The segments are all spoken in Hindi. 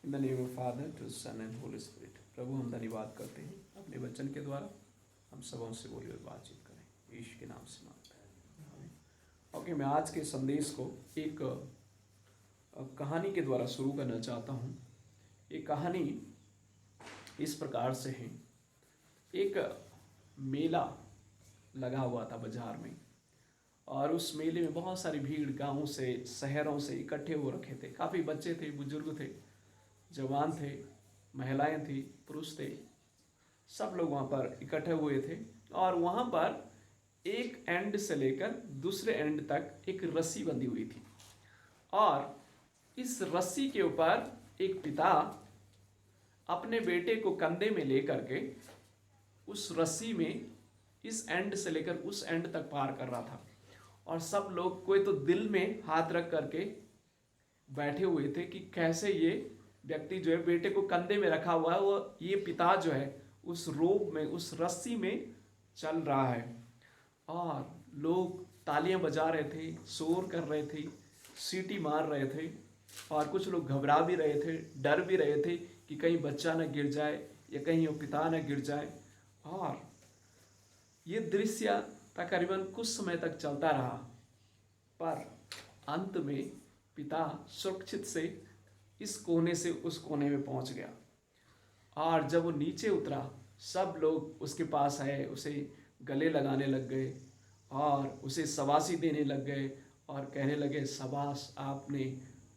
In the name of father to son and holy spirit. प्रभु हम धन्यवाद करते हैं अपने वचन के द्वारा हम सबों से बोली और बातचीत करें, ईश के नाम से मांगते हैं। ओके, मैं आज के संदेश को एक कहानी के द्वारा शुरू करना चाहता हूँ। ये कहानी इस प्रकार से है। एक मेला लगा हुआ था बाजार में, और उस मेले में बहुत सारी भीड़ गांवों से शहरों से इकट्ठे हो रखे थे। काफ़ी बच्चे थे, बुजुर्ग थे, जवान थे, महिलाएं थी, पुरुष थे, सब लोग वहाँ पर इकट्ठे हुए थे। और वहाँ पर एक एंड से लेकर दूसरे एंड तक एक रस्सी बंधी हुई थी, और इस रस्सी के ऊपर एक पिता अपने बेटे को कंधे में लेकर के उस रस्सी में इस एंड से लेकर उस एंड तक पार कर रहा था। और सब लोग कोई तो दिल में हाथ रख करके बैठे हुए थे कि कैसे ये व्यक्ति जो है बेटे को कंधे में रखा हुआ है, वो ये पिता जो है उस रोप में, उस रस्सी में चल रहा है। और लोग तालियां बजा रहे थे, शोर कर रहे थे, सीटी मार रहे थे, और कुछ लोग घबरा भी रहे थे, डर भी रहे थे कि कहीं बच्चा न गिर जाए या कहीं वो पिता न गिर जाए। और ये दृश्य तकरीबन कुछ समय तक चलता रहा, पर अंत में पिता सुरक्षित से इस कोने से उस कोने में पहुंच गया। और जब वो नीचे उतरा, सब लोग उसके पास आए, उसे गले लगाने लग गए और उसे शाबाशी देने लग गए और कहने लगे, शाबाश, आपने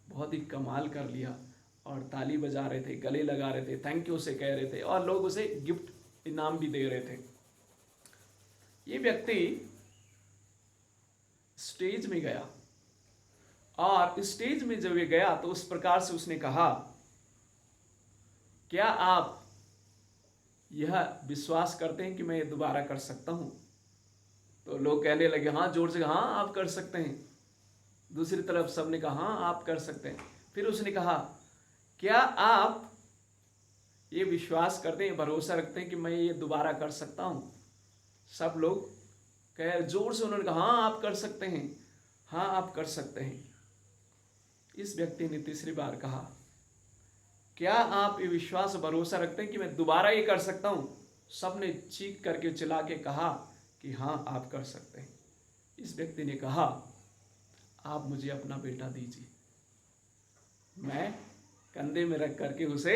बहुत ही कमाल कर लिया। और ताली बजा रहे थे, गले लगा रहे थे, थैंक यू उसे कह रहे थे, और लोग उसे गिफ्ट इनाम भी दे रहे थे। ये व्यक्ति स्टेज में गया, और स्टेज में जब ये गया तो उस प्रकार से उसने कहा, क्या आप यह विश्वास करते हैं कि मैं ये दोबारा कर सकता हूं? तो लोग कहने लगे, हाँ, जोर से, हाँ आप कर सकते हैं। दूसरी तरफ सबने कहा, हाँ आप कर सकते हैं। फिर उसने कहा, क्या आप ये विश्वास करते हैं, भरोसा रखते हैं कि मैं ये दोबारा कर सकता हूं? सब लोग कह, जोर से उन्होंने कहा, हाँ आप कर सकते हैं, हाँ आप कर सकते हैं। इस व्यक्ति ने तीसरी बार कहा, क्या आप ये विश्वास भरोसा रखते हैं कि मैं दोबारा ये कर सकता हूं? सबने चीख करके चिल्ला के कहा कि हाँ आप कर सकते हैं। इस व्यक्ति ने कहा, आप मुझे अपना बेटा दीजिए, मैं कंधे में रख करके उसे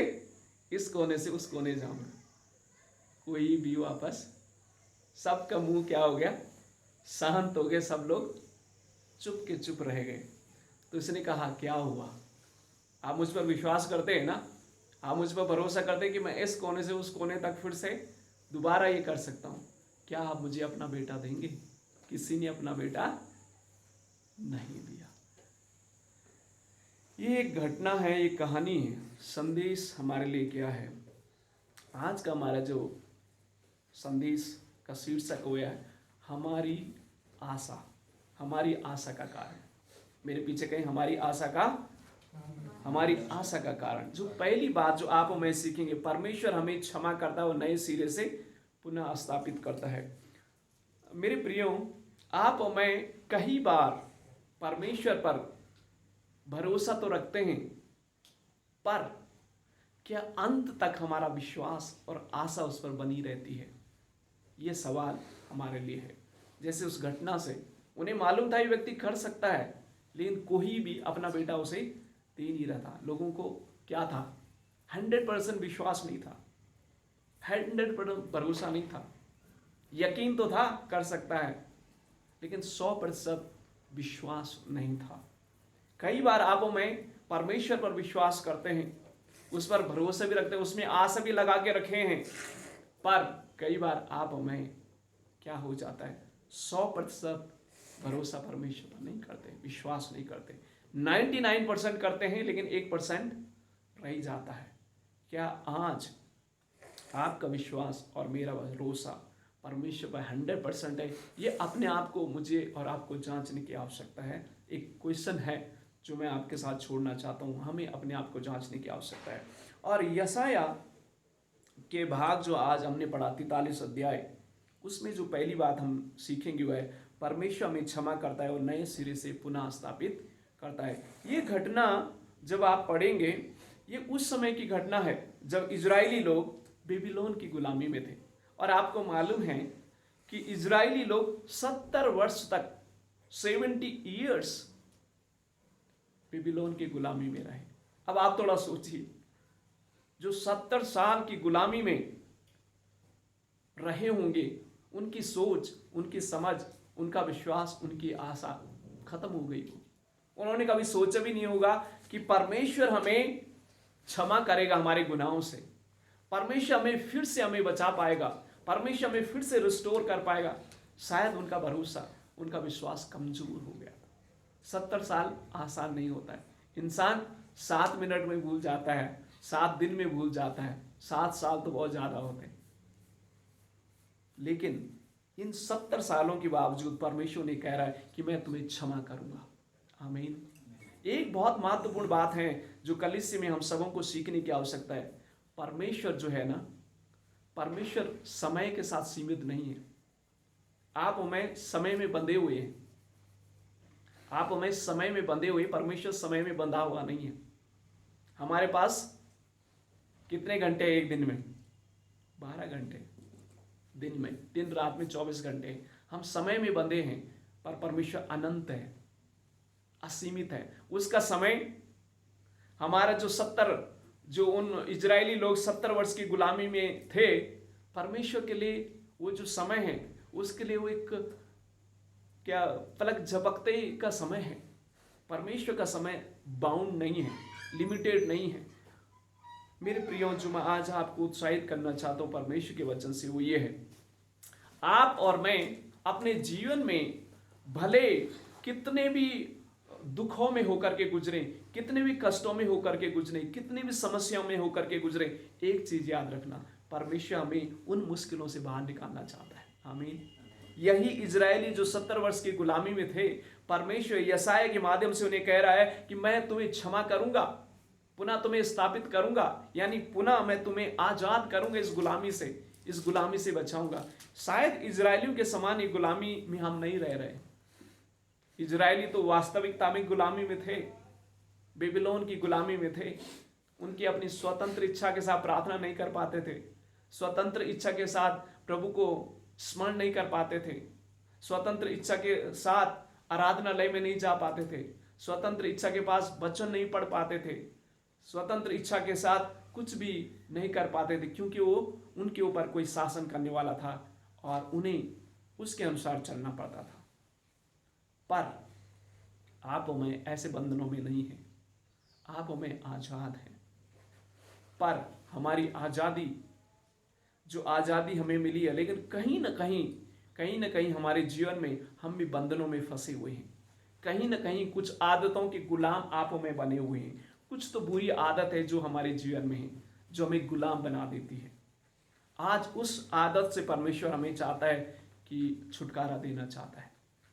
इस कोने से उस कोने जाऊंगा। कोई भी वापस, सबका मुंह क्या हो गया, शांत हो गए, सब लोग चुप के चुप रह गए। तो इसने कहा, क्या हुआ? आप मुझ पर विश्वास करते हैं ना? आप मुझ पर भरोसा करते हैं कि मैं इस कोने से उस कोने तक फिर से दोबारा ये कर सकता हूँ? क्या आप मुझे अपना बेटा देंगे? किसी ने अपना बेटा नहीं दिया। ये एक घटना है, एक कहानी है। संदेश हमारे लिए क्या है? आज का हमारा जो संदेश का शीर्षक हुआ है, हमारी आशा, हमारी आशा का कारण। मेरे पीछे कहीं हमारी आशा का कारण। जो पहली बात जो आप और मैं सीखेंगे, परमेश्वर हमें क्षमा करता है और नए सिरे से पुनः स्थापित करता है। मेरे प्रियो, आप और मैं कई बार परमेश्वर पर भरोसा तो रखते हैं, पर क्या अंत तक हमारा विश्वास और आशा उस पर बनी रहती है? ये सवाल हमारे लिए है। जैसे उस घटना से उन्हें मालूम था ये व्यक्ति कर सकता है, लेकिन कोई भी अपना बेटा उसे दे नहीं रहा था। लोगों को क्या था? 100% विश्वास नहीं था, 100% भरोसा नहीं था। यकीन तो था कर सकता है, लेकिन 100% विश्वास नहीं था। कई बार आप और मैं परमेश्वर पर विश्वास करते हैं, उस पर भरोसा भी रखते हैं, उसमें आशा भी लगा के रखे हैं, पर कई बार आप और मैं क्या हो जाता है, 100% भरोसा परमेश्वर पर नहीं करते, विश्वास नहीं करते। 99% करते हैं, लेकिन 1% रह जाता है। क्या आज आपका विश्वास और मेरा भरोसा परमेश्वर पर 100% है? ये अपने आप को, मुझे और आपको जांचने की आवश्यकता है। एक क्वेश्चन है जो मैं आपके साथ छोड़ना चाहता हूँ, हमें अपने आप को जांचने की आवश्यकता है। और यशाया के भाग जो आज हमने पढ़ा 43 अध्याय, उसमें जो पहली बात हम सीखेंगे वह है, परमेश्वर हमें क्षमा करता है और नए सिरे से पुनः स्थापित करता है। ये घटना जब आप पढ़ेंगे, ये उस समय की घटना है जब इजरायली लोग बेबीलोन की गुलामी में थे। और आपको मालूम है कि इजरायली लोग 70 वर्ष तक 70 ईयर्स बेबीलोन की गुलामी में रहे। अब आप थोड़ा सोचिए, जो 70 साल की गुलामी में रहे होंगे, उनकी सोच, उनकी समझ, उनका विश्वास, उनकी आशा खत्म हो गई हो। उन्होंने कभी सोचा भी नहीं होगा कि परमेश्वर हमें क्षमा करेगा हमारे गुनाहों से, परमेश्वर हमें फिर से हमें बचा पाएगा, परमेश्वर हमें फिर से रिस्टोर कर पाएगा। शायद उनका भरोसा, उनका विश्वास कमजोर हो गया। 70 साल आसान नहीं होता है। इंसान 7 मिनट में भूल जाता है, 7 दिन में भूल जाता है, 7 साल तो बहुत ज्यादा होते हैं। लेकिन इन 70 सालों के बावजूद परमेश्वर ने कह रहा है कि मैं तुम्हें क्षमा करूंगा। आमीन। एक बहुत महत्वपूर्ण बात है जो कलीसिया में हम सबों को सीखने की आवश्यकता है। परमेश्वर जो है ना, परमेश्वर समय के साथ सीमित नहीं है। आप हमें समय में बंधे हुए हैं, आप हमें समय में बंधे हुए, परमेश्वर समय में बंधा हुआ नहीं है। हमारे पास कितने घंटे एक दिन में? 12 घंटे दिन में, दिन रात में 24 घंटे। हम समय में बंधे हैं, पर परमेश्वर अनंत है, असीमित है। उसका समय, हमारा जो उन इजरायली लोग 70 वर्ष की गुलामी में थे, परमेश्वर के लिए वो जो समय है, उसके लिए वो एक क्या पलक झपकते का समय है। परमेश्वर का समय बाउंड नहीं है, लिमिटेड नहीं है। मेरे प्रियो, जो मैं आज आपको उत्साहित करना चाहता हूं परमेश्वर के वचन से, वो ये है, आप और मैं अपने जीवन में भले कितने भी दुखों में होकर के गुजरे, कितने भी कष्टों में होकर के गुजरे, कितनी भी समस्याओं में होकर के गुजरे, एक चीज याद रखना, परमेश्वर हमें उन मुश्किलों से बाहर निकालना चाहता है। आमीन। यही इजरायली जो 70 वर्ष की गुलामी में थे, परमेश्वर यशाया के माध्यम से उन्हें कह रहा है कि मैं तुम्हें क्षमा करूंगा, पुनः तुम्हें स्थापित करूंगा, यानी पुनः मैं तुम्हें आजाद करूंगा, इस गुलामी से बचाऊंगा। शायद इजरायलियों के समान एक गुलामी में हम नहीं रह रहे। इजरायली तो वास्तविकता में गुलामी में थे, बेबीलोन की गुलामी में थे। उनकी अपनी स्वतंत्र इच्छा के साथ प्रार्थना नहीं कर पाते थे, स्वतंत्र इच्छा के साथ प्रभु को स्मरण नहीं कर पाते थे, स्वतंत्र इच्छा के साथ आराधनालय में नहीं जा पाते थे, स्वतंत्र इच्छा के पास वचन नहीं पढ़ पाते थे, स्वतंत्र इच्छा के साथ कुछ भी नहीं कर पाते थे, क्योंकि वो उनके ऊपर कोई शासन करने वाला था और उन्हें उसके अनुसार चलना पड़ता था। पर आप हमें ऐसे बंधनों में नहीं हैं, आप हमें आजाद हैं। पर हमारी आजादी, जो आजादी हमें मिली है, लेकिन कहीं ना कहीं हमारे जीवन में हम भी बंधनों में फंसे हुए हैं। कहीं ना कहीं कुछ आदतों के गुलाम आप हमें बने हुए हैं। कुछ तो बुरी आदत है जो हमारे जीवन में है, जो हमें गुलाम बना देती है। आज उस आदत से परमेश्वर हमें चाहता है कि छुटकारा देना चाहता है।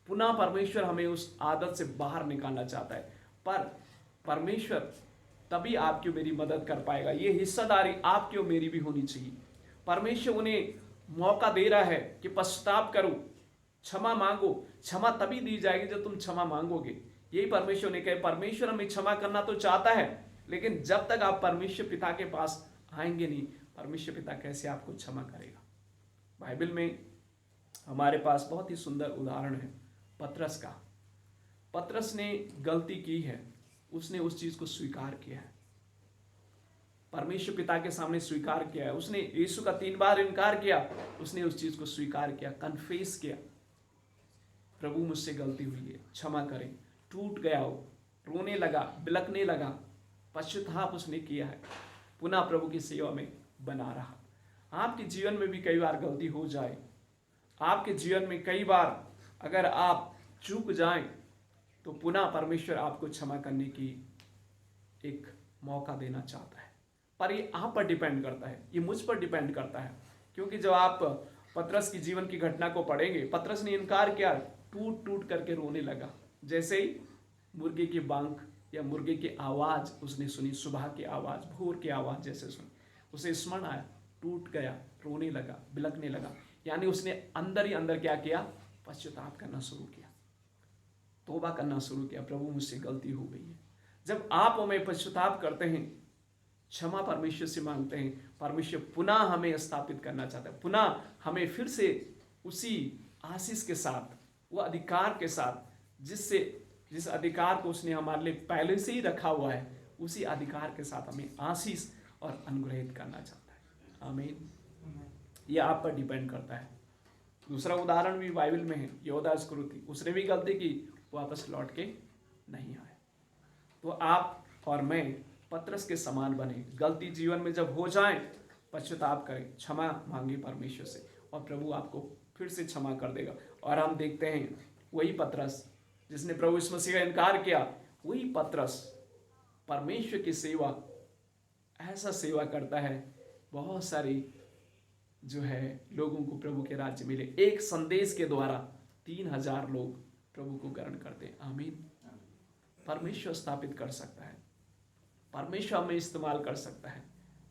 पुनः परमेश्वर हमें उस आदत से बाहर निकालना चाहता है। पर परमेश्वर तभी आपकी मेरी मदद कर पाएगा। ये हिस्सेदारी आपकी और मेरी भी होनी चाहिए। परमेश्वर उन्हें मौका दे रहा है कि पश्चाताप करो, क्षमा मांगो। क्षमा तभी दी जाएगी जब तुम क्षमा मांगोगे। यही परमेश्वर ने कहा। परमेश्वर हमें क्षमा करना तो चाहता है, लेकिन जब तक आप परमेश्वर पिता के पास आएंगे नहीं, परमेश्वर पिता कैसे आपको क्षमा करेगा। बाइबल में हमारे पास बहुत ही सुंदर उदाहरण है पतरस का। पतरस ने गलती की है, उसने उस चीज को स्वीकार किया है, परमेश्वर पिता के सामने स्वीकार किया है। उसने यीशु का 3 बार इनकार किया, उसने उस चीज को स्वीकार किया, कन्फेस किया, प्रभु मुझसे गलती हुई है, क्षमा करें। टूट गया, वो रोने लगा, बिलखने लगा, पश्चाताप उसने किया है, पुनः प्रभु की सेवा में बना रहा। आपके जीवन में भी कई बार गलती हो जाए, आपके जीवन में कई बार अगर आप चूक जाएं, तो पुनः परमेश्वर आपको क्षमा करने की एक मौका देना चाहता है। पर ये आप पर डिपेंड करता है, ये मुझ पर डिपेंड करता है। क्योंकि जब आप पतरस की जीवन की घटना को पढ़ेंगे, पतरस ने इनकार किया, टूट टूट करके रोने लगा। जैसे ही मुर्गे की बांक या मुर्गे की आवाज उसने सुनी, सुबह की आवाज, भोर की आवाज जैसे सुनी, उसे स्मरण आया, टूट गया, रोने लगा, बिलखने लगा। यानी उसने अंदर ही अंदर क्या किया? पश्चाताप करना शुरू किया, तौबा करना शुरू किया, प्रभु मुझसे गलती हो गई है। जब आप हमें पश्चाताप करते हैं, क्षमा परमेश्वर से मांगते हैं, परमेश्वर पुनः हमें स्थापित करना चाहता है, पुनः हमें फिर से उसी आशीष के साथ, वो अधिकार के साथ जिस अधिकार को उसने हमारे लिए पहले से ही रखा हुआ है, उसी अधिकार के साथ हमें आशीष और अनुग्रहित करना चाहता है। आमीन। ये आप पर डिपेंड करता है। दूसरा उदाहरण भी बाइबल में है, यहूदा इस्करियोती, उसने भी गलती की, वापस लौट के नहीं आए। तो आप और मैं पतरस के समान बने, गलती जीवन में जब हो जाए पश्चाताप करें, क्षमा मांगे परमेश्वर से, और प्रभु आपको फिर से क्षमा कर देगा। और हम देखते हैं वही पतरस जिसने प्रभु यीशु मसीह का इनकार किया, वही पतरस परमेश्वर की सेवा, ऐसा सेवा करता है, बहुत सारी जो है लोगों को प्रभु के राज्य मिले। एक संदेश के द्वारा 3000 लोग प्रभु को ग्रहण करते हैं। आमीन। परमेश्वर स्थापित कर सकता है, परमेश्वर हमें इस्तेमाल कर सकता है,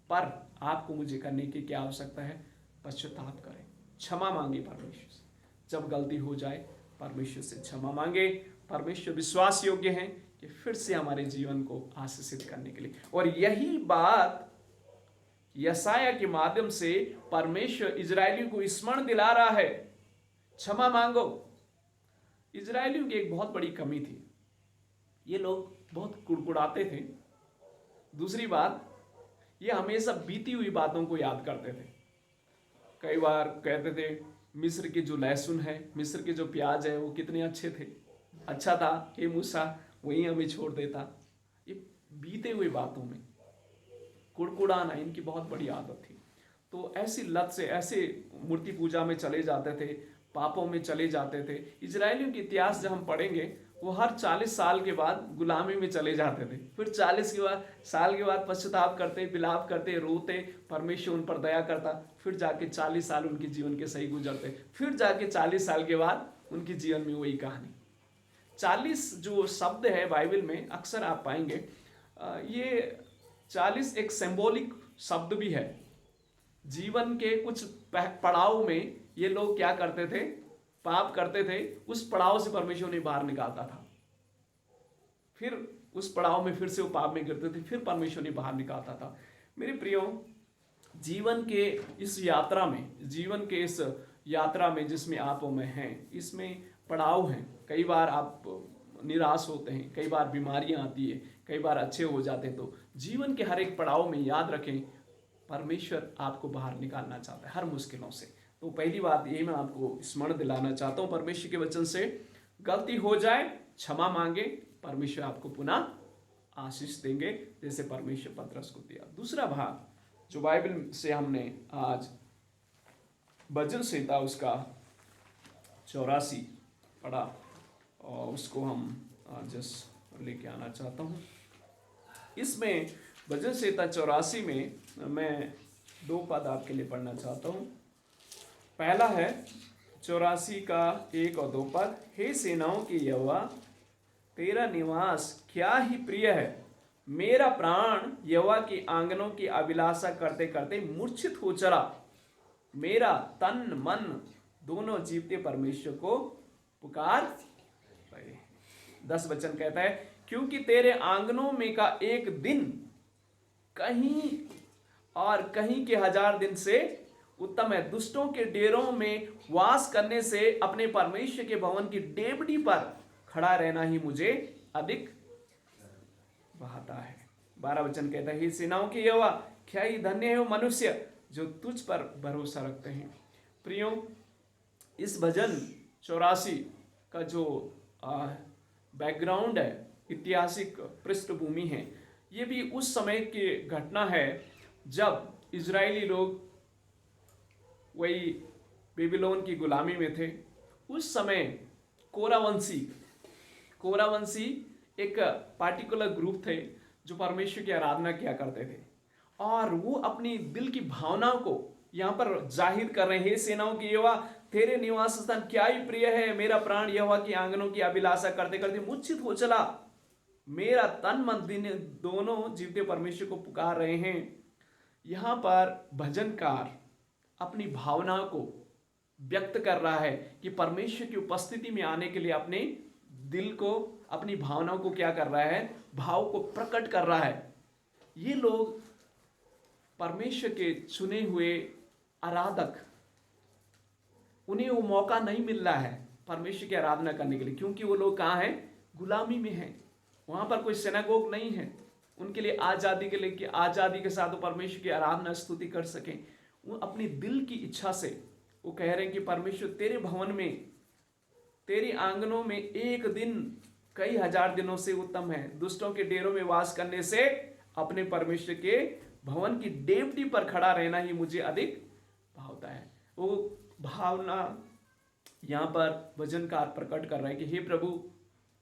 पर आपको मुझे करने की क्या आवश्यकता है? पश्चाताप करें, क्षमा मांगे परमेश्वर से। जब गलती हो जाए परमेश्वर से क्षमा मांगे। परमेश्वर विश्वास योग्य है कि फिर से हमारे जीवन को आशीषित करने के लिए, और यही बात यशाया के माध्यम से परमेश्वर इजरायलियों को स्मरण दिला रहा है, क्षमा मांगो। इजरायलियों की एक बहुत बड़ी कमी थी, ये लोग बहुत कुड़कुड़ाते थे। दूसरी बात, ये हमेशा बीती हुई बातों को याद करते थे। कई बार कहते थे मिस्र के जो लहसुन है, मिस्र के जो प्याज है, वो कितने अच्छे थे, अच्छा था, हे मूसा वहीं हमें छोड़ देता। ये बीते हुई बातों में कुड़कुड़ाना इनकी बहुत बड़ी आदत थी। तो ऐसी लत से, ऐसे मूर्ति पूजा में चले जाते थे, पापों में चले जाते थे। इजरायलियों के इतिहास जब हम पढ़ेंगे, वो हर 40 साल के बाद गुलामी में चले जाते थे, फिर 40 साल के बाद पश्चाताप करते, विलाप करते, रोते, परमेश्वर उन पर दया करता, फिर जाके 40 साल उनके जीवन के सही गुजरते, फिर जाके 40 साल के बाद उनके जीवन में वही कहानी। 40 जो शब्द है बाइबल में अक्सर आप पाएंगे, ये 40 एक सिंबॉलिक शब्द भी है। जीवन के कुछ पड़ाव में ये लोग क्या करते थे? पाप करते थे, उस पड़ाव से परमेश्वर उन्हें बाहर निकालता था, फिर उस पड़ाव में फिर से वो पाप में गिरते थे, फिर परमेश्वर उन्हें बाहर निकालता था। मेरे प्रियो, जीवन के इस यात्रा में जिसमें आप और मैं हैं, इसमें पड़ाव हैं। कई बार आप निराश होते हैं, कई बार बीमारियां आती है, कई बार अच्छे हो जाते हैं। तो जीवन के हर एक पड़ाव में याद रखें, परमेश्वर आपको बाहर निकालना चाहता है हर मुश्किलों से। तो पहली बात ये मैं आपको स्मरण दिलाना चाहता हूँ परमेश्वर के वचन से, गलती हो जाए क्षमा मांगे, परमेश्वर आपको पुनः आशीष देंगे, जैसे परमेश्वर पतरस को दिया। दूसरा भाग जो बाइबल से हमने आज भजन संहिता उसका 84 पढ़ा, और उसको हम जस्ट लेके आना चाहता हूँ। इसमें भजन संहिता 84 में मैं 2 पद आपके लिए पढ़ना चाहता हूँ। पहला है 84 का 1 और 2 पद। हे सेनाओं की यहोवा, तेरा निवास क्या ही प्रिय है, मेरा प्राण यहोवा की आंगनों की अभिलाषा करते करते मूर्छित हो चला। मेरा तन मन दोनों जीवते परमेश्वर को पुकार। 10 वचन कहता है, क्योंकि तेरे आंगनों में का एक दिन कहीं और कहीं के 1000 दिन से उत्तम है। दुष्टों के डेरों में वास करने से अपने परमेश्वर के भवन की डेवढ़ी पर खड़ा रहना ही मुझे अधिक भाता है। 12 वचन कहता है, हे सेनाओं की यहोवा, क्या ही धन्य है वो मनुष्य जो तुझ पर भरोसा रखते हैं। प्रियो, इस भजन 84 का जो बैकग्राउंड है, ऐतिहासिक पृष्ठभूमि है, ये भी उस समय की घटना है जब इजरायली लोग वही बेबीलोन की गुलामी में थे। उस समय कोरावंशी एक पार्टिकुलर ग्रुप थे जो परमेश्वर की आराधना किया करते थे, और वो अपनी दिल की भावनाओं को यहाँ पर जाहिर कर रहे हैं। हे सेनाओं की यहोवा, तेरे निवास स्थान क्या ही प्रिय है, मेरा प्राण यहोवा की आंगनों की अभिलाषा करते करते मूर्छित हो चला। मेरा तन मन दिन दोनों जीवते परमेश्वर को पुकार रहे हैं। यहाँ पर भजनकार अपनी भावनाओं को व्यक्त कर रहा है कि परमेश्वर की उपस्थिति में आने के लिए अपने दिल को, अपनी भावनाओं को क्या कर रहा है? भाव को प्रकट कर रहा है। ये लोग परमेश्वर के चुने हुए आराधक, उन्हें वो मौका नहीं मिल रहा है परमेश्वर की आराधना करने के लिए, क्योंकि वो लोग कहाँ हैं? गुलामी में हैं। वहां पर कोई सिनागोग नहीं है उनके लिए आज़ादी के लिए कि आज़ादी के साथ वो परमेश्वर की आराधना स्तुति कर सकें। वो अपनी दिल की इच्छा से वो कह रहे हैं कि परमेश्वर तेरे भवन में, तेरे आंगनों में एक दिन कई हजार दिनों से उत्तम है। दुष्टों के डेरों में वास करने से अपने परमेश्वर के भवन की डेवटी पर खड़ा रहना ही मुझे अधिक भावता है। वो भावना यहाँ पर भजनकार प्रकट कर रहा है कि हे प्रभु,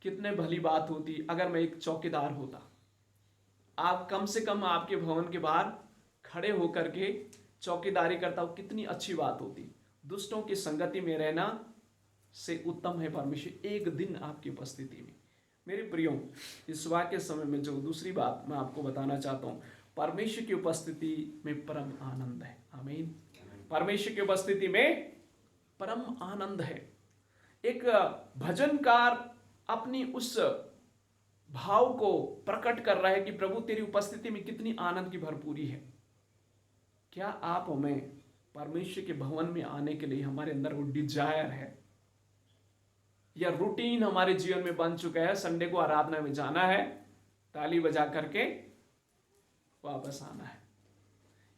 कितने भली बात होती अगर मैं एक चौकीदार होता, आप कम से कम आपके भवन के बाहर खड़े होकर के चौकीदारी करता हूं, कितनी अच्छी बात होती। दुष्टों की संगति में रहना से उत्तम है परमेश्वर एक दिन आपकी उपस्थिति में। मेरे प्रियो, इस वाक्य समय में जो दूसरी बात मैं आपको बताना चाहता हूं, परमेश्वर की उपस्थिति में परम आनंद है। आमीन। परमेश्वर की उपस्थिति में परम आनंद है। एक भजनकार अपनी उस भाव को प्रकट कर रहा है कि प्रभु तेरी उपस्थिति में कितनी आनंद की भरपूरी है। क्या आप हमें परमेश्वर के भवन में आने के लिए हमारे अंदर वो डिजायर है, या रूटीन हमारे जीवन में बन चुका है? संडे को आराधना में जाना है, ताली बजा करके वापस आना है।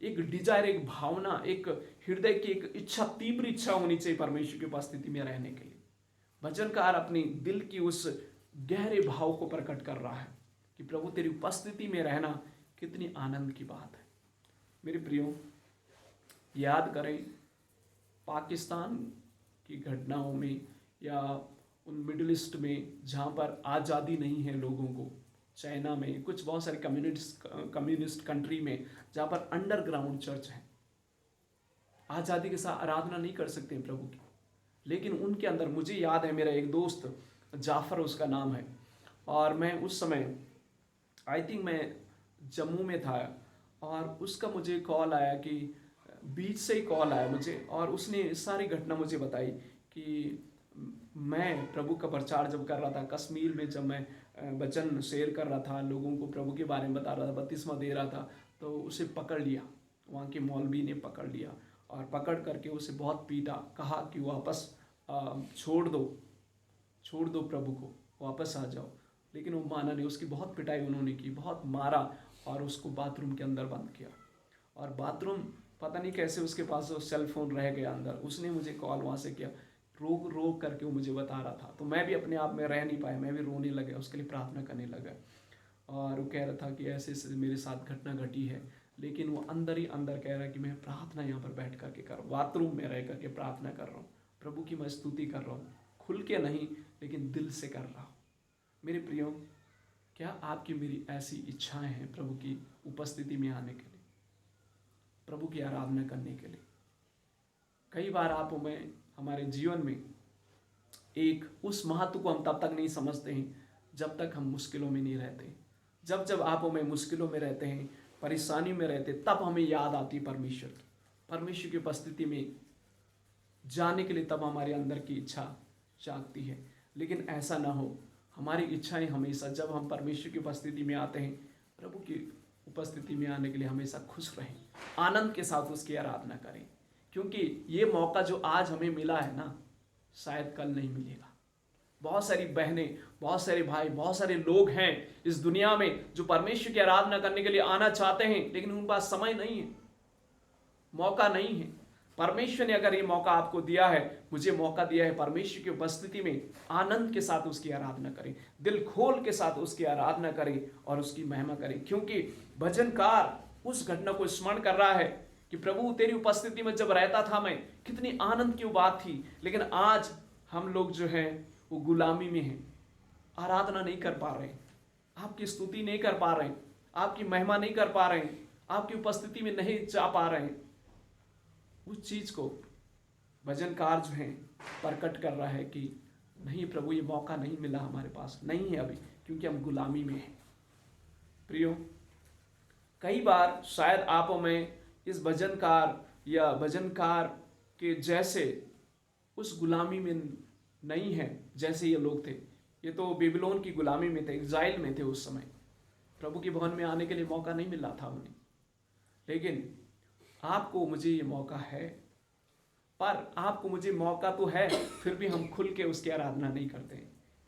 एक डिजायर, एक भावना, एक हृदय की एक इच्छा, तीव्र इच्छा होनी चाहिए परमेश्वर की उपस्थिति में रहने के लिए। भजनकार अपनी दिल की उस गहरे भाव को प्रकट कर रहा है कि प्रभु तेरी उपस्थिति में रहना कितनी आनंद की बात है। मेरे प्रियो, याद करें पाकिस्तान की घटनाओं में या उन मिडिल ईस्ट में जहाँ पर आज़ादी नहीं है लोगों को, चाइना में, कुछ बहुत सारे कम्युनिस्ट कंट्री में जहाँ पर अंडरग्राउंड चर्च है, आज़ादी के साथ आराधना नहीं कर सकते प्रभु की, लेकिन उनके अंदर, मुझे याद है मेरा एक दोस्त जाफ़र उसका नाम है, और मैं उस समय आई थिंक मैं जम्मू में था, और उसका मुझे कॉल आया कि बीच से ही कॉल आया मुझे, और उसने सारी घटना मुझे बताई कि मैं प्रभु का प्रचार जब कर रहा था कश्मीर में, जब मैं वचन शेयर कर रहा था, लोगों को प्रभु के बारे में बता रहा था, बपतिस्मा दे रहा था, तो उसे पकड़ लिया, वहाँ के मौलवी ने पकड़ लिया और पकड़ करके उसे बहुत पीटा, कहा कि वापस छोड़ दो प्रभु को, वापस आ जाओ। लेकिन वो माना नहीं, उसकी बहुत पिटाई उन्होंने की, बहुत मारा और उसको बाथरूम के अंदर बंद किया। और बाथरूम पता नहीं कैसे उसके पास वो सेल फोन रह गया अंदर। उसने मुझे कॉल वहाँ से किया, रोक करके वो मुझे बता रहा था, तो मैं भी अपने आप में रह नहीं पाया, मैं भी रोने लगा, उसके लिए प्रार्थना करने लगा। और वो कह रहा था कि ऐसे मेरे साथ घटना घटी है, लेकिन वो अंदर ही अंदर कह रहा है कि मैं प्रार्थना यहाँ पर बैठ करके कर रहा हूँ, बाथरूम में रह करके प्रार्थना कर रहा हूँ, प्रभु की मैं स्तुति कर रहा हूँ, खुल के नहीं लेकिन दिल से कर रहा हूँ। मेरे प्रियो, क्या आपकी मेरी ऐसी इच्छाएं हैं प्रभु की उपस्थिति में आने के लिए, प्रभु की आराधना करने के लिए? कई बार आप में हमारे जीवन में एक उस महत्व को हम तब तक नहीं समझते हैं जब तक हम मुश्किलों में नहीं रहते। जब आप में मुश्किलों में रहते हैं, परेशानी में रहते, तब हमें याद आती परमेश्वर की उपस्थिति में जाने के लिए, तब हमारे अंदर की इच्छा जागती है। लेकिन ऐसा ना हो, हमारी इच्छाएं हमेशा जब हम परमेश्वर की उपस्थिति में आते हैं, प्रभु की उपस्थिति में आने के लिए हमेशा खुश रहें, आनंद के साथ उसकी आराधना करें, क्योंकि ये मौका जो आज हमें मिला है ना, शायद कल नहीं मिलेगा। बहुत सारी बहनें, बहुत सारे भाई, बहुत सारे लोग हैं इस दुनिया में जो परमेश्वर की आराधना करने के लिए आना चाहते हैं, लेकिन उनके पास समय नहीं है, मौका नहीं है। परमेश्वर ने अगर ये मौका आपको दिया है, मुझे मौका दिया है, परमेश्वर की उपस्थिति में आनंद के साथ उसकी आराधना करें, दिल खोल के साथ उसकी आराधना करें और उसकी महिमा करें। क्योंकि भजनकार उस घटना को स्मरण कर रहा है कि प्रभु तेरी उपस्थिति में जब रहता था मैं, कितनी आनंद की बात थी। लेकिन आज हम लोग जो हैं वो गुलामी में हैं, आराधना नहीं कर पा रहे, आपकी स्तुति नहीं कर पा रहे, आपकी महिमा नहीं कर पा रहे, आपकी उपस्थिति में नहीं जा पा रहे। उस चीज को भजनकार जो है प्रकट कर रहा है कि नहीं प्रभु, ये मौका नहीं मिला, हमारे पास नहीं है अभी, क्योंकि हम गुलामी में हैं। प्रियो, कई बार शायद आप में इस भजनकार या भजनकार के जैसे उस गुलामी में नहीं है जैसे ये लोग थे। ये तो बेबीलोन की गुलामी में थे, एग्जाइल में थे उस समय, प्रभु के भवन में आने के लिए मौका नहीं मिला था उन्हें। लेकिन आपको मुझे ये मौका है, पर आपको मुझे मौका तो है, फिर भी हम खुल के उसकी आराधना नहीं करते,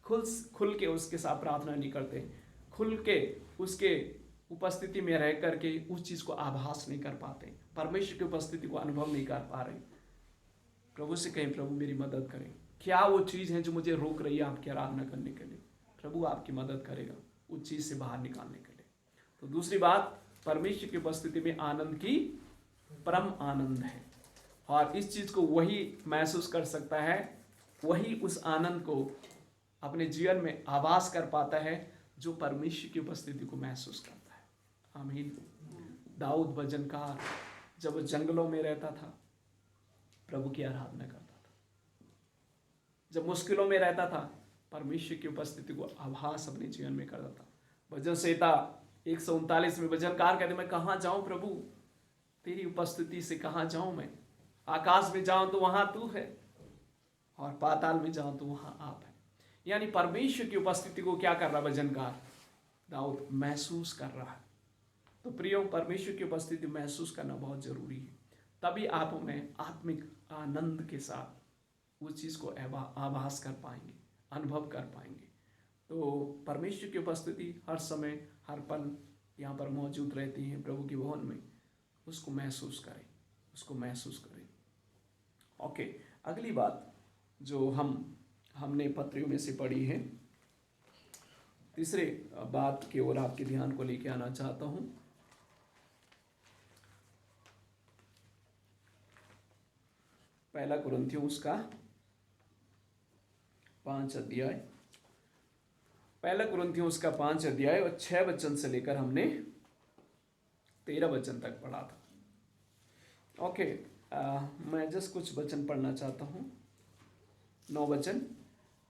खुल के उसके साथ प्रार्थना नहीं करते, खुल के उसके उपस्थिति में रह करके उस चीज़ को आभास नहीं कर पाते, परमेश्वर की उपस्थिति को अनुभव नहीं कर पा रहे। प्रभु से कहें, प्रभु मेरी मदद करें। क्या वो चीज़ है जो मुझे रोक रही है आपकी आराधना करने के लिए? प्रभु आपकी मदद करेगा उस चीज़ से बाहर निकालने के लिए। तो दूसरी बात, परमेश्वर की उपस्थिति में आनंद की परम आनंद है, और इस चीज़ को वही महसूस कर सकता है, वही उस आनंद को अपने जीवन में आभास कर पाता है जो परमेश्वर की उपस्थिति को महसूस करता है। आमीन। दाऊद भजनकार जब वो जंगलों में रहता था, प्रभु की आराधना करता था। जब मुश्किलों में रहता था, परमेश्वर की उपस्थिति को आभास अपने जीवन में करता था। भजन संहिता 139 में भजनकार कहते, मैं कहाँ जाऊं प्रभु, तेरी उपस्थिति से कहाँ जाऊं मैं? आकाश में जाऊं तो वहां तू है, और पाताल में जाऊं तो वहां आप है। यानी परमेश्वर की उपस्थिति को क्या कर रहा भजनकार? दाऊद महसूस कर रहा है। तो प्रियो, परमेश्वर की उपस्थिति महसूस करना बहुत जरूरी है, तभी आप में आत्मिक आनंद के साथ उस चीज़ को आभास कर पाएंगे, अनुभव कर पाएंगे। तो परमेश्वर की उपस्थिति हर समय हर पल यहाँ पर मौजूद रहती है प्रभु के भवन में, उसको महसूस करें, उसको महसूस करें। ओके, अगली बात जो हमने पत्रियों में से पढ़ी है, तीसरे बात की ओर आपके ध्यान को लेके आना चाहता हूँ। पहला कुरिन्थियों उसका 5 अध्याय, पहला कुरिन्थियों उसका 5 अध्याय और 6 वचन से लेकर हमने 13 वचन तक पढ़ा था। ओके, मैं जस्ट कुछ वचन पढ़ना चाहता हूँ। 9 वचन,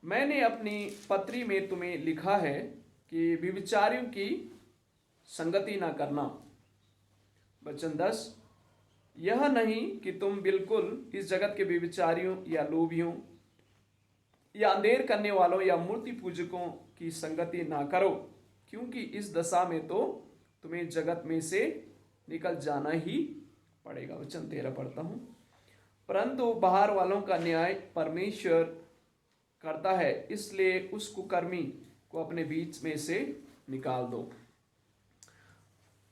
मैंने अपनी पत्री में तुम्हें लिखा है कि व्यभिचारियों की संगति ना करना। वचन 10, यह नहीं कि तुम बिल्कुल इस जगत के व्यभिचारियों या लोभियों या अंधेर करने वालों या मूर्ति पूजकों की संगति ना करो, क्योंकि इस दशा में तो तुम्हें जगत में से निकल जाना ही पड़ेगा। वचन 13 पढ़ता हूँ, परंतु बाहर वालों का न्याय परमेश्वर करता है, इसलिए उस कुकर्मी को अपने बीच में से निकाल दो।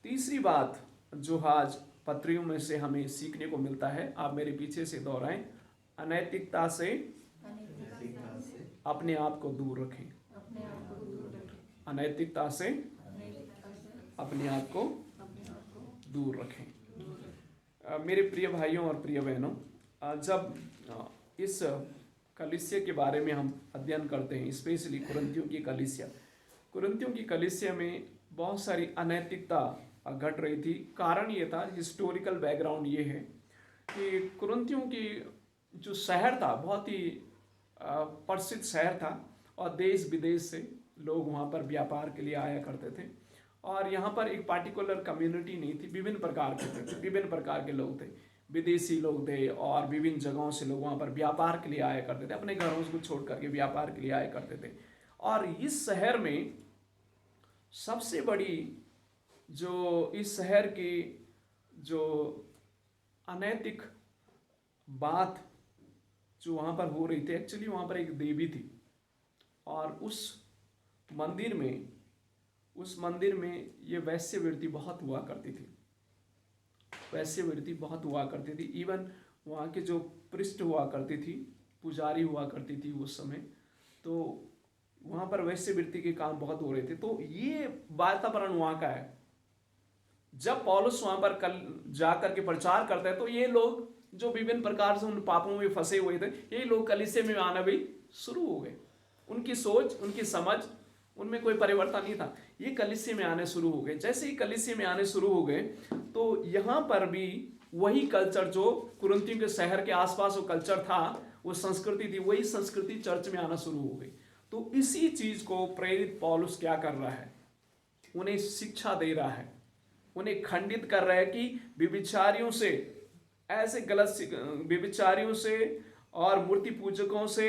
तीसरी बात जो आज पत्रियों में से हमें सीखने को मिलता है, आप मेरे पीछे से दोहराएं, अनैतिकता से अपने आप को दूर रखें। अनैतिकता से अपने आप को दूर रखें। मेरे प्रिय भाइयों और प्रिय बहनों, जब इस कलीसिया के बारे में हम अध्ययन करते हैं, स्पेशली कुरिन्थियों की कलीसिया में बहुत सारी अनैतिकता घट रही थी। कारण ये था, हिस्टोरिकल बैकग्राउंड ये है कि कुरिन्थियों की जो शहर था बहुत ही प्रसिद्ध शहर था, और देश विदेश से लोग वहाँ पर व्यापार के लिए आया करते थे। और यहाँ पर एक पार्टिकुलर कम्युनिटी नहीं थी, विभिन्न प्रकार के लोग थे, विदेशी लोग थे, और विभिन्न जगहों से लोग वहाँ पर व्यापार के लिए आया करते थे, अपने घरों को छोड़ करके व्यापार के लिए आया करते थे। और इस शहर में सबसे बड़ी जो इस शहर की जो अनैतिक बात जो वहाँ पर हो रही थी, एक्चुअली वहाँ पर एक देवी थी, और उस मंदिर में ये वैश्यवृत्ति बहुत हुआ करती थी। इवन वहाँ के जो पृष्ठ हुआ करती थी, पुजारी हुआ करती थी उस समय, तो वहाँ पर वैश्यवृत्ति के काम बहुत हो रहे थे। तो ये वातावरण वहाँ का है। जब पौलुस वहाँ पर कल जाकर के प्रचार करता है, तो ये लोग जो विभिन्न प्रकार से उन पापों में फंसे हुए थे, यही लोग कलीसिया में आना भी शुरू हो गए। उनकी सोच, उनकी समझ, उनमें कोई परिवर्तन नहीं था, ये कलीसिया में आने शुरू हो गए। जैसे ही कलीसिया में आने शुरू हो गए, तो यहाँ पर भी वही कल्चर जो कुरिन्थियों के शहर के आसपास वो कल्चर था, वो संस्कृति थी, वही संस्कृति चर्च में आना शुरू हो गई। तो इसी चीज को प्रेरित पौलुस क्या कर रहा है? उन्हें शिक्षा दे रहा है, उन्हें खंडित कर रहा है कि व्यभिचारियों से, ऐसे गलत व्यभिचारियों से और मूर्ति पूजकों से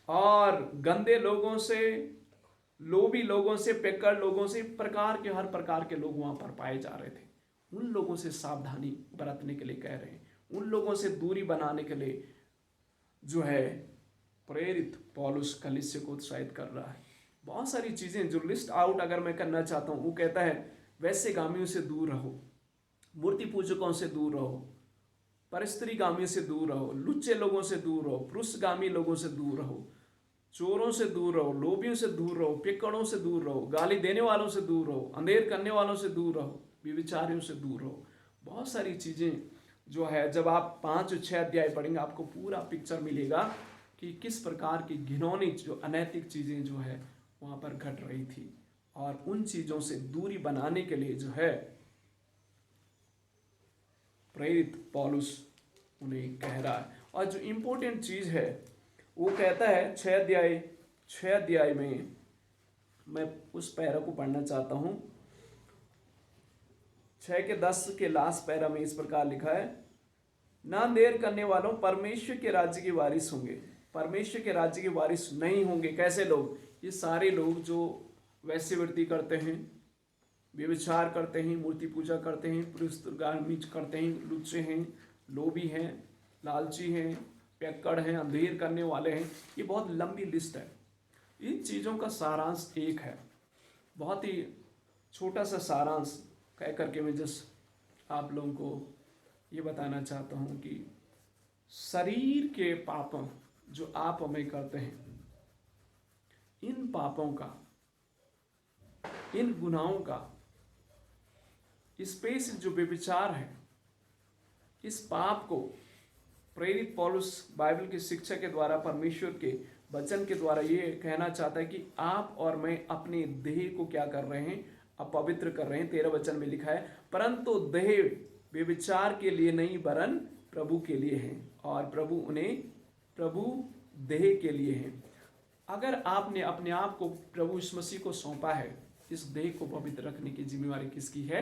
और गंदे लोगों से, लोभी लोगों से, पेक्कर लोगों से, हर प्रकार के लोग वहां पर पाए जा रहे थे। उन लोगों से सावधानी बरतने के लिए कह रहे हैं, उन लोगों से दूरी बनाने के लिए जो है प्रेरित पौलुस कलीसिया को उत्साहित कर रहा है। बहुत सारी चीजें जो लिस्ट आउट अगर मैं करना चाहता हूँ, वो कहता है वैश्यगामियों से दूर रहो, मूर्ति पूजकों से दूर रहो, परस्त्रीगामियों से दूर रहो, लुच्चे लोगों से दूर रहो, पुरुषगामी लोगों से दूर रहो, चोरों से दूर रहो, लोभियों से दूर रहो, पियक्कड़ों से दूर रहो, गाली देने वालों से दूर रहो, अंधेर करने वालों से दूर रहो, व्यभिचारियों से दूर रहो। बहुत सारी चीजें जो है, जब आप 5 और 6 अध्याय पढ़ेंगे आपको पूरा पिक्चर मिलेगा कि किस प्रकार की घिनौनी जो अनैतिक चीजें जो है वहां पर घट रही थी, और उन चीजों से दूरी बनाने के लिए जो है प्रेरित पौलुस उन्हें कह रहा है। और जो इम्पोर्टेंट चीज है वो कहता है 6 अध्याय में, मैं उस पैरा को पढ़ना चाहता हूं। 6 के 10 के लास्ट पैरा में इस प्रकार लिखा है, ना देर करने वालों परमेश्वर के राज्य के वारिस होंगे। परमेश्वर के राज्य के वारिस नहीं होंगे कैसे लोग? ये सारे लोग जो वैश्यवृत्ति करते हैं, व्यभिचार करते हैं, मूर्ति पूजा करते हैं, पुरुषगामी करते हैं, लुच्चे हैं, लोभी हैं, लालची हैं, पियक्कड़ हैं, अंधेर करने वाले हैं। ये बहुत लंबी लिस्ट है। इन चीज़ों का सारांश एक है, बहुत ही छोटा सा सारांश कह करके मैं जस्ट आप लोगों को ये बताना चाहता हूँ कि शरीर के पापों जो आप हमें करते हैं, इन पापों का, इन गुनाहों का, स्पेशल जो व्यभिचार है, इस पाप को प्रेरित पौलुस बाइबल की शिक्षा के द्वारा, परमेश्वर के वचन के द्वारा ये कहना चाहता है कि आप और मैं अपने देह को क्या कर रहे हैं? अपवित्र कर रहे हैं। 13 वचन में लिखा है, परंतु देह व्यभिचार के लिए नहीं वरन प्रभु के लिए है, और प्रभु देह के लिए है। अगर आपने अपने आप को प्रभु यीशु मसीह को सौंपा है, इस देह को पवित्र रखने की जिम्मेवारी किसकी है?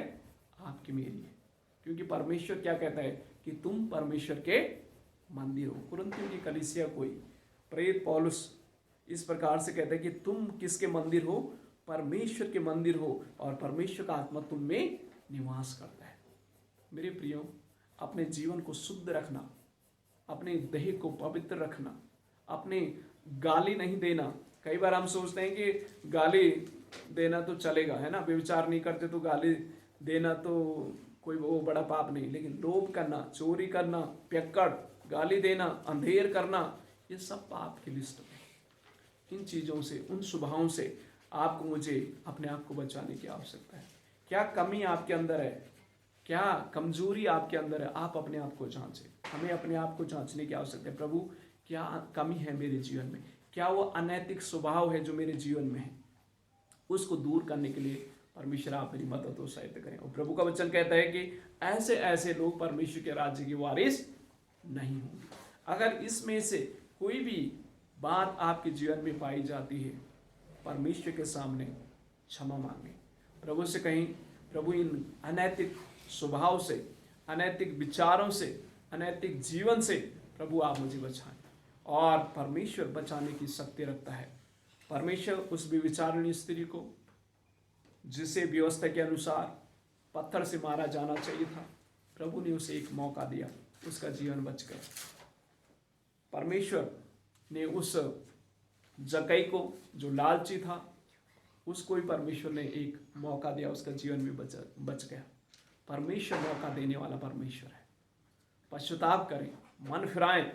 आपकी, मेरी है। क्योंकि परमेश्वर क्या कहता है कि तुम परमेश्वर के मंदिर हो। कुरिन्थियों की कलीसिया को प्रेरित पौलुस इस प्रकार से कहता है कि तुम किसके मंदिर हो? परमेश्वर के मंदिर हो, और परमेश्वर का आत्मा तुम में निवास करता है। मेरे प्रियो, अपने जीवन को शुद्ध रखना, अपने देह को पवित्र रखना, अपने गाली नहीं देना। कई बार हम सोचते हैं कि गाली देना तो चलेगा, है ना, व्यभिचार नहीं करते तो गाली देना तो कोई वो बड़ा पाप नहीं, लेकिन लोभ करना, चोरी करना, पियक्कड़, गाली देना, अंधेर करना, ये सब पाप की लिस्ट में। इन चीज़ों से, उन स्वभावों से आपको मुझे अपने आप को बचाने की आवश्यकता है। क्या कमी आपके अंदर है? क्या कमजोरी आपके अंदर है? आप अपने आप को जांचें। हमें अपने आप को जांचने की आवश्यकता है। प्रभु, क्या कमी है मेरे जीवन में? क्या वो अनैतिक स्वभाव है जो मेरे जीवन में है? उसको दूर करने के लिए परमेश्वर आप मेरी मदद और सहायता करें। और प्रभु का वचन कहता है कि ऐसे ऐसे लोग परमेश्वर के राज्य के वारिस नहीं होंगे। अगर इसमें से कोई भी बात आपके जीवन में पाई जाती है, परमेश्वर के सामने क्षमा मांगे। प्रभु से कहें, प्रभु इन अनैतिक स्वभाव से, अनैतिक विचारों से, अनैतिक जीवन से प्रभु आप मुझे बचाएं। और परमेश्वर बचाने की शक्ति रखता है। परमेश्वर उस व्यभिचारिणी स्त्री को, जिसे व्यवस्था के अनुसार पत्थर से मारा जाना चाहिए था, प्रभु ने उसे एक मौका दिया, उसका जीवन बच गया। परमेश्वर ने उस जक्कई को, जो लालची था, उसको ही परमेश्वर ने एक मौका दिया, उसका जीवन भी बच गया। परमेश्वर मौका देने वाला परमेश्वर है। पश्चाताप करें, मन फिराएं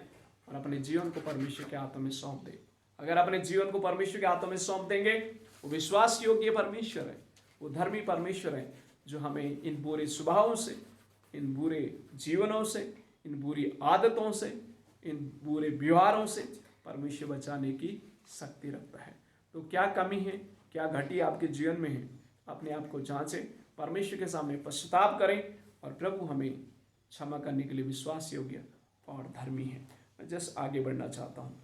और अपने जीवन को परमेश्वर के हाथों में सौंप दें। अगर अपने जीवन को परमेश्वर के हाथों में सौंप देंगे, वो विश्वास योग्य परमेश्वर है, वो धर्मी परमेश्वर है, जो हमें इन बुरे स्वभावों से, इन बुरे जीवनों से, इन बुरी आदतों से, इन बुरे व्यवहारों से परमेश्वर बचाने की शक्ति रखता है। तो क्या कमी है, क्या घटी आपके जीवन में है? अपने आप को जांचें, परमेश्वर के सामने पश्चाताप करें, और प्रभु हमें क्षमा करने के लिए विश्वास योग्य और धर्मी है। मैं जस्ट आगे बढ़ना चाहता हूँ।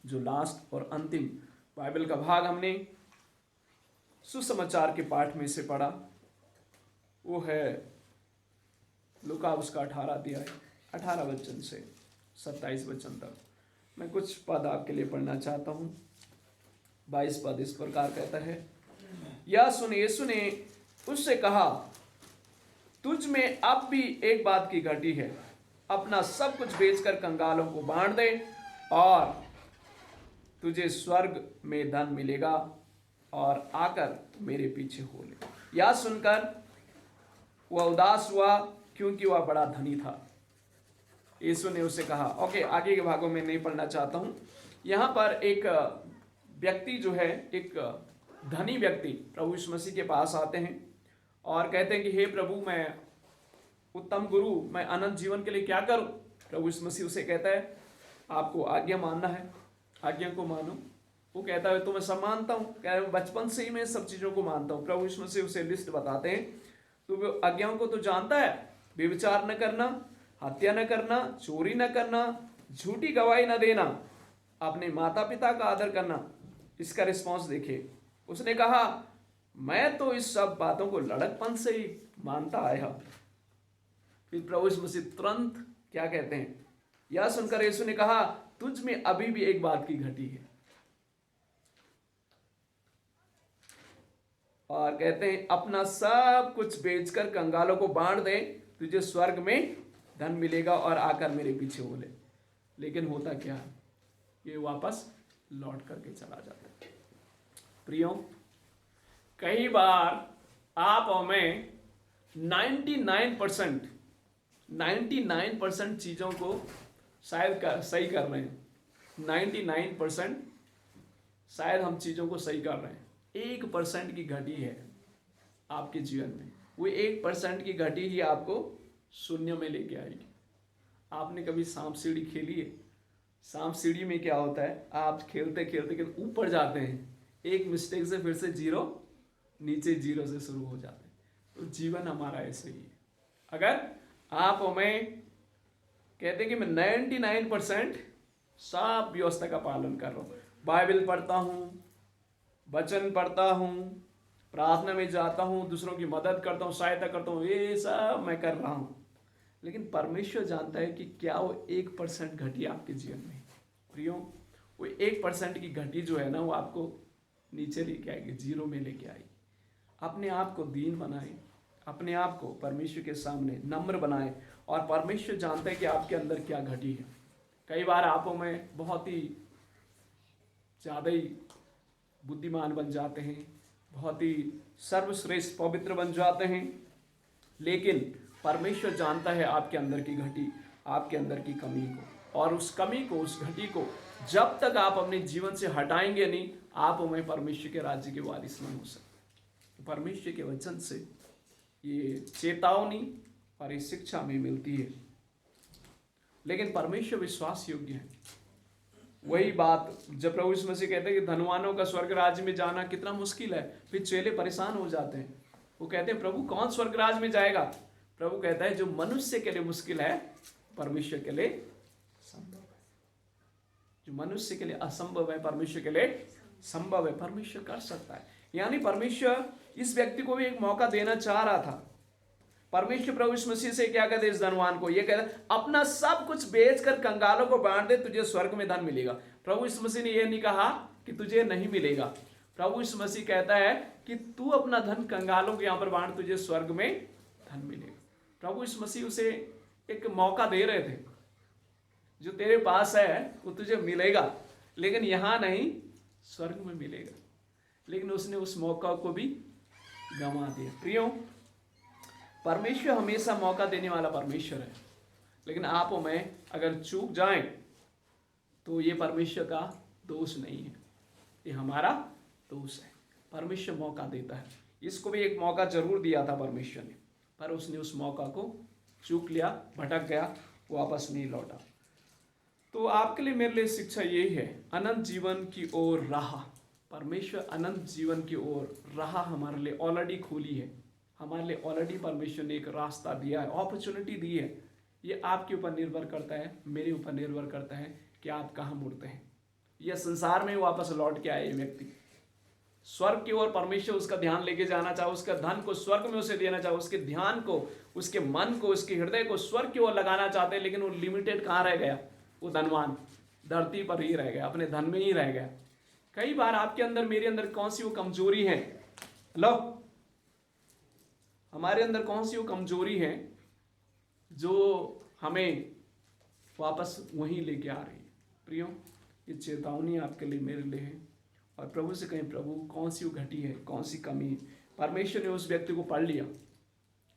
जो लास्ट और अंतिम बाइबल का भाग हमने सुसमाचार के पाठ में से पढ़ा, वो है लूका उसका 18 अध्याय 18 वचन से 27 वचन तक। मैं कुछ पद आपके लिए पढ़ना चाहता हूँ। 22 पद इस प्रकार कहता है, या सुन, यीशु ने उससे कहा, तुझ में अब भी एक बात की घटी है, अपना सब कुछ बेचकर कंगालों को बांट दे और तुझे स्वर्ग में धन मिलेगा और आकर मेरे पीछे हो ले। यह सुनकर वह उदास हुआ क्योंकि वह बड़ा धनी था। यीशु ने उसे कहा, ओके, आगे के भागों में नहीं पढ़ना चाहता हूं। यहां पर एक व्यक्ति जो है, एक धनी व्यक्ति प्रभु यीशु मसीह के पास आते हैं और कहते हैं कि हे प्रभु, मैं उत्तम गुरु, मैं अनंत जीवन के लिए क्या करूं? प्रभु यीशु मसीह उसे कहता है, आपको आज्ञा मानना है, आज्ञा को मानो। वो कहता है तो मैं सब मानता हूँ, कह रहे बचपन से ही मैं सब चीज़ों को मानता हूँ। प्रभु यीशु मसीह उसे लिस्ट बताते हैं, तो आज्ञाओं को तो जानता है, व्यभिचार न करना, हत्या न करना, चोरी न करना, झूठी गवाही न देना, अपने माता पिता का आदर करना। इसका रिस्पॉन्स देखिए, उसने कहा मैं तो इस सब बातों को लड़कपन से ही मानता आया। फिर प्रभु यीशु मसीह तुरंत क्या कहते हैं, यह सुनकर यीशु ने कहा तुझ में अभी भी एक बात की घटी है, और कहते हैं अपना सब कुछ बेचकर कंगालों को बांट दे, तुझे स्वर्ग में धन मिलेगा और आकर मेरे पीछे हो ले। लेकिन होता क्या है, ये वापस लौट करके चला जाता है। प्रियो, कई बार आप और मैं 99% चीज़ों को शायद सही कर रहे हैं। 99% शायद हम चीज़ों को सही कर रहे हैं। 1% की घटी है आपके जीवन में, वो 1% की घटी ही आपको शून्य में लेके आएगी। आपने कभी सांप सीढ़ी खेली है? सांप सीढ़ी में क्या होता है, आप खेलते खेलते ऊपर जाते हैं, एक मिस्टेक से फिर से जीरो, नीचे जीरो से शुरू हो जाते हैं। तो जीवन हमारा ऐसे ही है। अगर आप और मैं कहते हैं कि मैं 99% सब व्यवस्था का पालन कर रहा हूँ, बाइबल पढ़ता हूँ, वचन पढ़ता हूँ, प्रार्थना में जाता हूँ, दूसरों की मदद करता हूँ, सहायता करता हूँ, ये सब मैं कर रहा हूँ, लेकिन परमेश्वर जानता है कि क्या वो 1% घटी आपके जीवन में। प्रियो, वो 1% की घटी जो है ना, वो आपको नीचे लेके आएगी, जीरो में लेके आएगी। अपने आप को दीन बनाए, अपने आप को परमेश्वर के सामने नम्र बनाए, और परमेश्वर जानता है कि आपके अंदर क्या घटी है। कई बार आपों में बहुत ही ज़्यादा ही बुद्धिमान बन जाते हैं, बहुत ही सर्वश्रेष्ठ पवित्र बन जाते हैं, लेकिन परमेश्वर जानता है आपके अंदर की घटी, आपके अंदर की कमी को, और उस कमी को, उस घटी को जब तक आप अपने जीवन से हटाएंगे नहीं, आप में परमेश्वर के राज्य के वारिस नहीं हो सकते। परमेश्वर के वचन से ये चेतावनी और ये शिक्षा में मिलती है, लेकिन परमेश्वर विश्वास योग्य है। वही बात जब प्रभु यीशु मसीह कहते हैं कि धनवानों का स्वर्ग राज्य में जाना कितना मुश्किल है, फिर चेले परेशान हो जाते हैं। वो कहते हैं प्रभु कौन स्वर्ग राज्य में जाएगा? प्रभु कहता है जो मनुष्य के लिए मुश्किल है, परमेश्वर के लिए संभव है। जो मनुष्य के लिए असंभव है, परमेश्वर के लिए संभव है। परमेश्वर कर सकता है। यानी परमेश्वर इस व्यक्ति को भी एक मौका देना चाह रहा था। परमेश्वर प्रभु यीशु मसीह से क्या कहते हैं इस धनवान को? ये कहता अपना सब कुछ बेचकर कंगालों को बांट दे, तुझे स्वर्ग में धन मिलेगा। प्रभु यीशु मसीह ने यह नहीं कहा कि तुझे नहीं मिलेगा। प्रभु यीशु मसीह कहता है कि तू अपना धन कंगालों के यहां पर बांट, तुझे स्वर्ग में धन मिलेगा। प्रभु यीशु मसीह उसे एक मौका दे रहे थे, जो तेरे पास है वो तुझे मिलेगा, लेकिन यहां नहीं, स्वर्ग में मिलेगा। लेकिन उसने उस मौका को भी गंवा दिया। प्रियो, परमेश्वर हमेशा मौका देने वाला परमेश्वर है, लेकिन आप और मैं अगर चूक जाएं तो ये परमेश्वर का दोष नहीं है, ये हमारा दोष है। परमेश्वर मौका देता है। इसको भी एक मौका जरूर दिया था परमेश्वर ने, पर उसने उस मौका को चूक लिया, भटक गया, वापस नहीं लौटा। तो आपके लिए, मेरे लिए शिक्षा यही है, अनंत जीवन की ओर राह, परमेश्वर अनंत जीवन की ओर राह हमारे लिए ऑलरेडी खोली है। हमारे लिए ऑलरेडी परमेश्वर ने एक रास्ता दिया है, अपॉर्चुनिटी दी है। ये आपके ऊपर निर्भर करता है, मेरे ऊपर निर्भर करता है कि आप कहाँ मुड़ते हैं। यह संसार में वापस लौट के आए ये व्यक्ति, स्वर्ग की ओर परमेश्वर उसका ध्यान लेके जाना चाहे, उसका धन को स्वर्ग में उसे देना चाहे, उसके ध्यान को, उसके मन को, उसके हृदय को स्वर्ग की ओर लगाना चाहते हैं, लेकिन वो लिमिटेड कहाँ रह गया? वो धनवान धरती पर ही रह गया, अपने धन में ही रह गया। कई बार आपके अंदर, मेरे अंदर कौन सी वो कमजोरी है? लो, हमारे अंदर कौन सी वो कमजोरी है जो हमें वापस वहीं लेके आ रही है। प्रियो, ये चेतावनी आपके लिए, मेरे लिए है। और प्रभु से कहें, प्रभु कौन सी वो घटी है, कौन सी कमी है। परमेश्वर ने उस व्यक्ति को पढ़ लिया।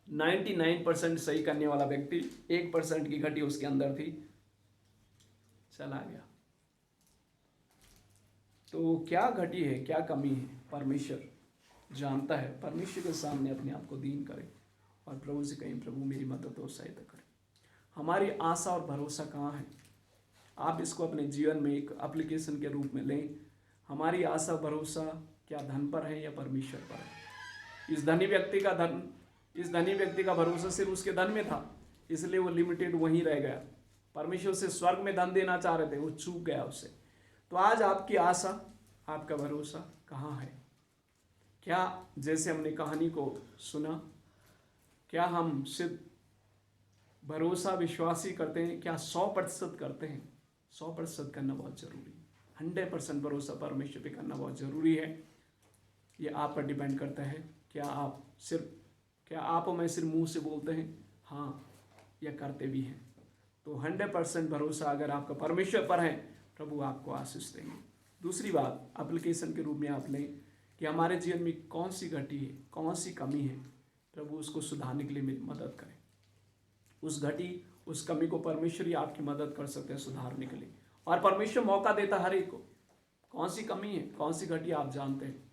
99% सही करने वाला व्यक्ति, 1% की घटी उसके अंदर थी, चला गया। तो क्या घटी है, क्या कमी है, परमेश्वर जानता है। परमेश्वर के सामने अपने आप को दीन करें और प्रभु से कहें, प्रभु मेरी मदद और सहायता करें। हमारी आशा और भरोसा कहाँ है? आप इसको अपने जीवन में एक एप्लीकेशन के रूप में लें। हमारी आशा भरोसा क्या धन पर है या परमेश्वर पर है? इस धनी व्यक्ति का भरोसा सिर्फ उसके धन में था, इसलिए वो लिमिटेड वहीं रह गया। परमेश्वर से स्वर्ग में धन देना चाह रहे थे, वो चूक गया उससे। तो आज आपकी आशा, आपका भरोसा कहाँ है? क्या जैसे हमने कहानी को सुना, क्या हम सिर्फ भरोसा विश्वासी करते हैं? क्या 100% करते हैं? 100% करना बहुत जरूरी है। 100% भरोसा परमेश्वर पे करना बहुत जरूरी है। ये आप पर डिपेंड करता है। क्या आप और मैं सिर्फ मुंह से बोलते हैं हाँ, या करते भी हैं? तो 100% भरोसा अगर आपका परमेश्वर पर है, प्रभु आपको आशीष देंगे। दूसरी बात एप्लीकेशन के रूप में आप लें कि हमारे जीवन में कौन सी घटी है, कौन सी कमी है, प्रभु उसको सुधारने के लिए मेरी मदद करें। उस घटी, उस कमी को परमेश्वर ही आपकी मदद कर सकते हैं सुधारने के लिए। और परमेश्वर मौका देता हर एक को। कौन सी कमी है, कौन सी घटी आप जानते हैं?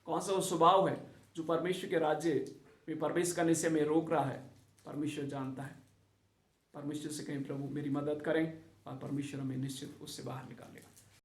कौन सा वो स्वभाव है जो परमेश्वर के राज्य में प्रवेश करने से हमें रोक रहा है? परमेश्वर जानता है। परमेश्वर से कहें, प्रभु मेरी मदद करें, और परमेश्वर हमें निश्चित उससे बाहर निकालेगा।